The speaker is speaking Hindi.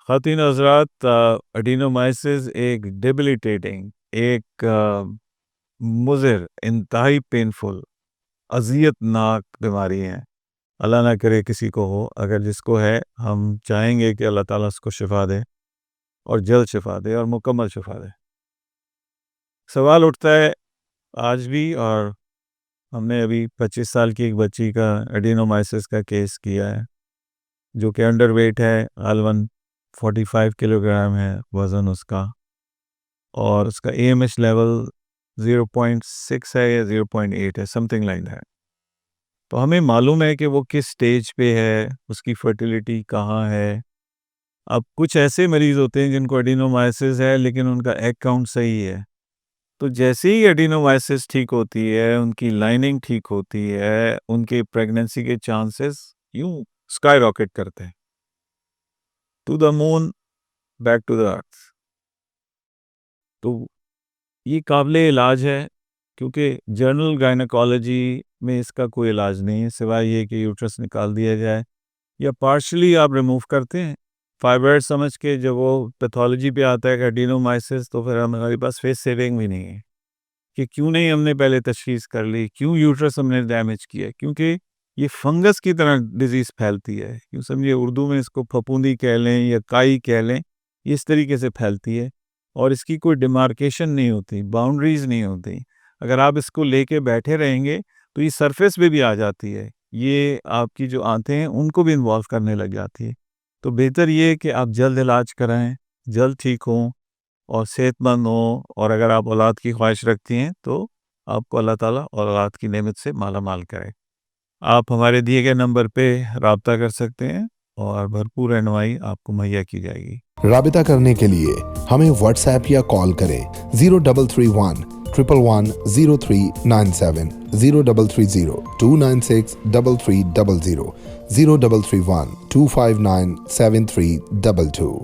ख़वातीन हज़रात, एडिनोमाइसिस एक डेबिलिटेटिंग, एक मुज़िर, इंतहाई पेनफुल, अज़ियतनाक बीमारी है। अल्लाह ना करे किसी को हो। अगर जिसको है, हम चाहेंगे कि अल्लाह ताला उसको शिफ़ा दे और जल्द शिफ़ा दे और मुकम्मल शिफ़ा दे। सवाल उठता है आज भी, और हमने अभी 25 साल की एक बच्ची का एडिनोमाइसिस का केस किया है, जो कि अंडरवेट है, गालिबन 45 किलोग्राम है वज़न उसका, और उसका एएमएच लेवल 0.6 है या 0.8 है, समथिंग लाइक दैट। तो हमें मालूम है कि वो किस स्टेज पे है, उसकी फर्टिलिटी कहाँ है। अब कुछ ऐसे मरीज़ होते हैं जिनको एडिनोमाइसिस है लेकिन उनका एग काउंट सही है। तो जैसे ही एडिनोमाइसिस ठीक होती है, उनकी लाइनिंग ठीक होती है, उनके प्रेगनेंसी के चांसेस यूँ स्काई रॉकेट करते हैं। To the moon, back to the earth. तो ये काबिले इलाज है, क्योंकि जनरल गायनेकोलॉजी में इसका कोई इलाज नहीं है सिवाय ये कि यूट्रस निकाल दिया जाए या पार्शियली आप रिमूव करते हैं फाइब्रॉइड समझ के। जब वो पैथोलॉजी पे आता है एडिनोमाइसिस, तो फिर हमारे पास फेस सेविंग भी नहीं है कि क्यों नहीं हमने पहले तशखीस कर ली, क्यों यूट्रस हमने डैमेज किया। क्योंकि ये फंगस की तरह डिजीज़ फैलती है, यूँ समझिए उर्दू में इसको फफूंदी कह लें या काई कह लें, इस तरीके से फैलती है और इसकी कोई डिमार्केशन नहीं होती, बाउंड्रीज़ नहीं होती। अगर आप इसको लेके बैठे रहेंगे तो ये सरफेस पे भी आ जाती है, ये आपकी जो आंतें हैं उनको भी इन्वॉल्व करने लग जाती है। तो बेहतर ये है कि आप जल्द इलाज कराएँ, जल्द ठीक हों और सेहतमंद हों, और अगर आप औलाद की ख्वाहिश रखती हैं तो आपको अल्लाह ताला औलाद की नेमत से माला माल करे। आप हमारे दिए गए नंबर पे राब्ता कर सकते हैं और भरपूर रहनुमाई आपको मुहैया की जाएगी। राबिता करने के लिए हमें व्हाट्सएप या कॉल करें 0331 111 0397 0330 296 3300 0331 259 7322।